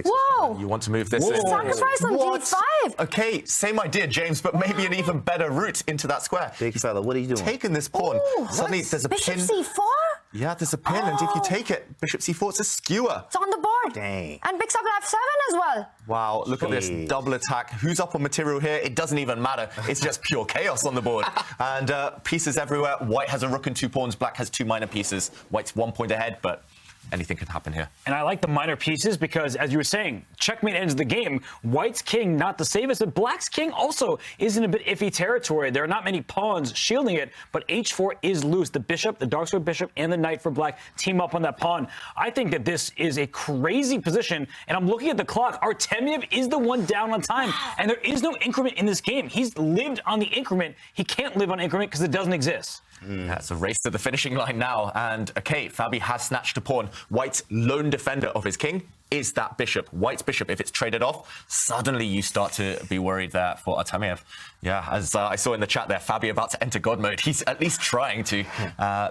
c6. Whoa! You want to move this Whoa. in. Sacrifice on d5. Okay, same idea, James, but maybe an even better route into that square. Big fella, what are you doing? Taking this pawn. Ooh, Suddenly there's a Bishop pin. c4? Yeah, there's a pin, and if you take it, Bishop c4, it's a skewer. It's on the board. Dang. And picks up f7 as well. Wow, look at this double attack. Who's up on material here? It doesn't even matter. It's just pure chaos on the board. And pieces everywhere. White has a rook and 2 pawns. Black has 2 minor pieces. White's 1 point ahead, but anything could happen here. And I like the minor pieces because, as you were saying, checkmate ends the game. White's king, not the safest, but Black's king also is in a bit iffy territory. There are not many pawns shielding it, but h4 is loose. The bishop, the dark sword bishop, and the knight for Black team up on that pawn. I think that this is a crazy position, and I'm looking at the clock. Artemiev is the one down on time, and there is no increment in this game. He's lived on the increment. He can't live on increment because it doesn't exist. That's a race to the finishing line now. And, okay, Fabi has snatched a pawn. White's lone defender of his king is that bishop. White's bishop, if it's traded off, suddenly you start to be worried there for Artemiev. Yeah, as I saw in the chat there, Fabi about to enter God mode. He's at least trying to.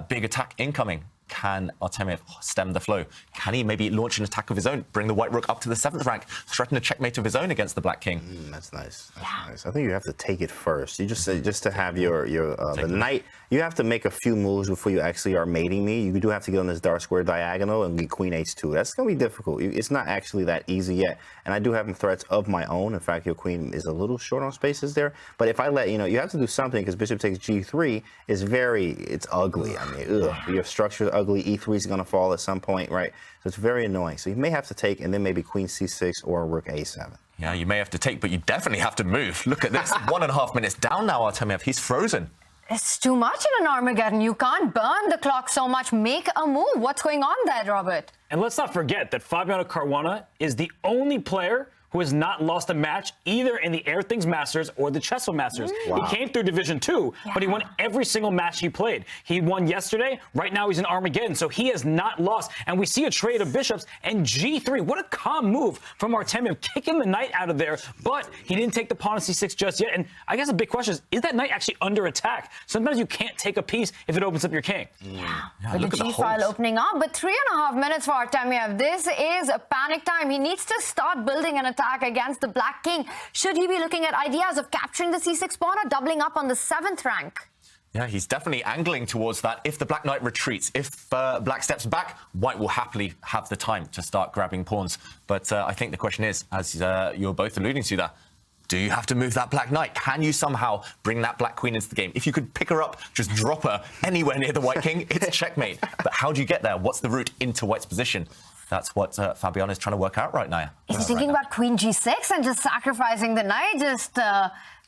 Big attack incoming. Can Artemiev stem the flow? Can he maybe launch an attack of his own, bring the white rook up to the 7th rank, threaten a checkmate of his own against the black king? That's nice. That's nice. I think you have to take it first. You just to have your the knight. You have to make a few moves before you actually are mating me. You do have to get on this dark square diagonal and get queen h2. That's going to be difficult. It's not actually that easy yet. And I do have threats of my own. In fact, your queen is a little short on spaces there. But if I let you have to do something because bishop takes g3 is it's ugly. I mean, your structure is ugly. e3 is going to fall at some point, right? So it's very annoying. So you may have to take and then maybe queen c6 or rook a7. Yeah, you may have to take, but you definitely have to move. Look at this. 1.5 minutes down now, Artemiev. He's frozen. It's too much in an Armageddon. You can't burn the clock so much. Make a move. What's going on there, Robert? And let's not forget that Fabiano Caruana is the only player who has not lost a match either in the Air Things Masters or the Chessable Masters. Wow. He came through Division 2, but he won every single match he played. He won yesterday. Right now he's in Armageddon, so he has not lost. And we see a trade of bishops and g3. What a calm move from Artemiev, kicking the knight out of there, but he didn't take the pawn on c6 just yet. And I guess the big question is that knight actually under attack? Sometimes you can't take a piece if it opens up your king. With the g-file opening up, but 3.5 minutes for Artemiev. This is a panic time. He needs to start building an attack against the black king. Should he be looking at ideas of capturing the c6 pawn or doubling up on the 7th rank? Yeah, he's definitely angling towards that. If the black knight retreats, if black steps back, white will happily have the time to start grabbing pawns. But I think the question is, as you're both alluding to that, do you have to move that black knight? Can you somehow bring that black queen into the game? If you could pick her up, just drop her anywhere near the white king, it's checkmate. But how do you get there? What's the route into white's position? That's what Fabiano is trying to work out right now. Is he thinking about queen g6 and just sacrificing the knight, just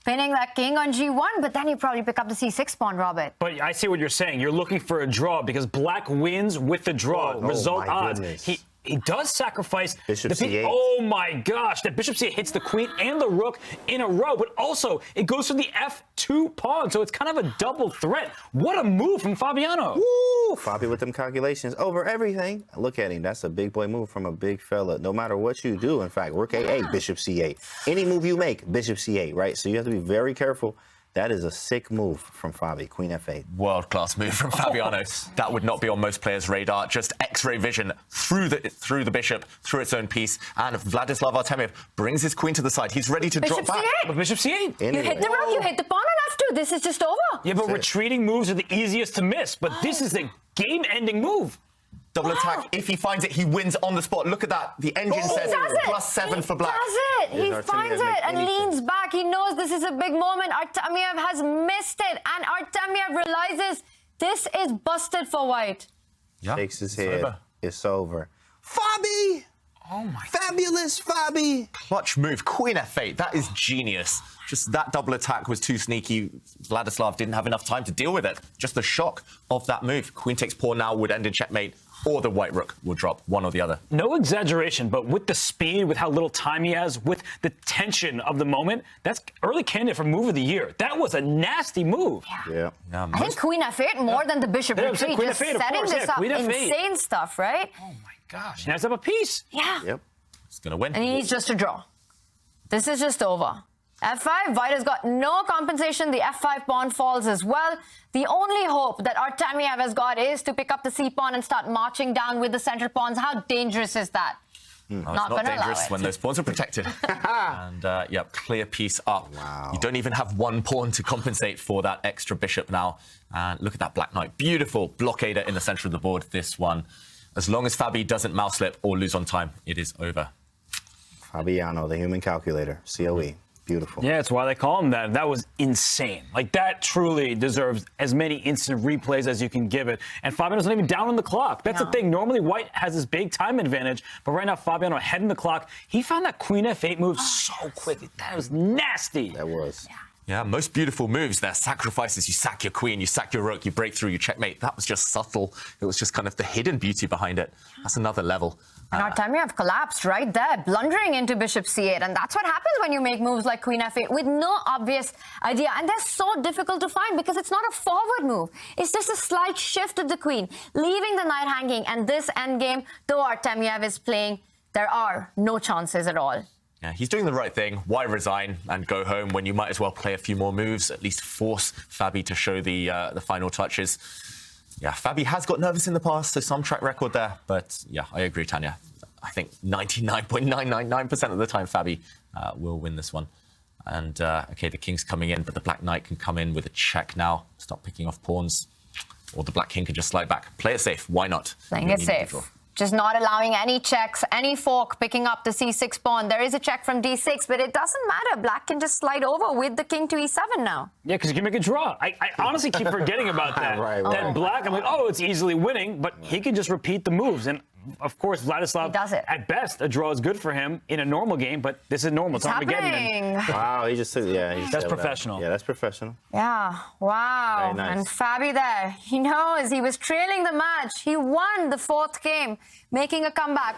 pinning that king on g1? But then you probably pick up the c6 pawn, Robert. But I see what you're saying. You're looking for a draw because black wins with the draw. Result odds. He does sacrifice bishop c8. Oh my gosh, that bishop c8 hits the queen and the rook in a row, but also it goes to the f2 pawn, so it's kind of a double threat. What a move from Fabiano. Woo! Fabi with them calculations over everything. Look at him. That's a big boy move from a big fella. No matter what you do, in fact, rook a8, bishop c8. Any move you make, bishop c8, right? So you have to be very careful. That is a sick move from Fabi, queen f8. World-class move from Fabiano. That would not be on most players' radar. Just X-ray vision through the bishop, through its own piece. And Vladislav Artemiev brings his queen to the side. He's ready to drop back. But bishop c8. Anyway. You hit the rook, you hit the pawn on f2. This is just over. Yeah, but retreating moves are the easiest to miss. But this is a game-ending move. Double attack. If he finds it, he wins on the spot. Look at that. The engine says +7 for black. He does it. He finds it and leans back. He knows this is a big moment. Artemiev has missed it. And Artemiev realizes this is busted for white. Yeah, shakes his head. It's over. Fabi! Oh my Fabulous Fabi! Clutch move. Queen f8. That is genius. Just that double attack was too sneaky. Vladislav didn't have enough time to deal with it. Just the shock of that move. Queen takes pawn now would end in checkmate. Or the white rook will drop, one or the other. No exaggeration, but with the speed, with how little time he has, with the tension of the moment, that's early candidate for move of the year. That was a nasty move. Yeah. I think queen f8 more than the bishop retreat. Queen just f8, setting this up. Insane stuff, right? Oh my gosh. He has up a piece. Yeah. Yep. He's going to win. And he needs just a draw. This is just over. f5, white has got no compensation. The f5 pawn falls as well. The only hope that Artemiev has got is to pick up the c pawn and start marching down with the central pawns. How dangerous is that? Well, Not it's not gonna allow dangerous it. when those pawns are protected. And, yep, clear piece up. Wow. You don't even have one pawn to compensate for that extra bishop now. And look at that black knight. Beautiful blockader in the center of the board, this one. As long as Fabi doesn't mouse slip or lose on time, it is over. Fabiano, the human calculator, COE. Beautiful. Yeah, that's why they call him that. That was insane. Like, that truly deserves as many instant replays as you can give it. And Fabiano's not even down on the clock. That's the thing. Normally, White has this big time advantage, but right now, Fabiano ahead in the clock. He found that Queen F8 move so quick. That was nasty. That was. Yeah, most beautiful moves. They're sacrifices. You sack your queen, you sack your rook, you break through, you checkmate. That was just subtle. It was just kind of the hidden beauty behind it. That's another level. And Artemiev collapsed right there, blundering into bishop c8. And that's what happens when you make moves like queen f8 with no obvious idea. And they're so difficult to find because it's not a forward move. It's just a slight shift of the queen, leaving the knight hanging. And this endgame, though Artemiev is playing, there are no chances at all. Yeah, he's doing the right thing. Why resign and go home when you might as well play a few more moves, at least force Fabi to show the final touches. Yeah, Fabi has got nervous in the past, so some track record there. But yeah, I agree, Tanya. I think 99.999% of the time, Fabi will win this one. And okay, the king's coming in, but the black knight can come in with a check now. Stop picking off pawns. Or the black king can just slide back. Play it safe. Why not? Playing it safe. Just not allowing any checks, any fork picking up the c6 pawn. There is a check from d6, but it doesn't matter. Black can just slide over with the king to e7 now. Yeah, because you can make a draw. I honestly keep forgetting about that. Right. That black, I'm like, oh, it's easily winning, but he can just repeat the moves. And of course, Vladislav, He does it. at best, a draw is good for him in a normal game, but this is normal. It's Armageddon. Happening. Wow, he just took, yeah. He That's said professional. That. Yeah, that's professional. Yeah, wow. Very nice. And Fabi there, he knows he was trailing the match. He won the fourth game, making a comeback.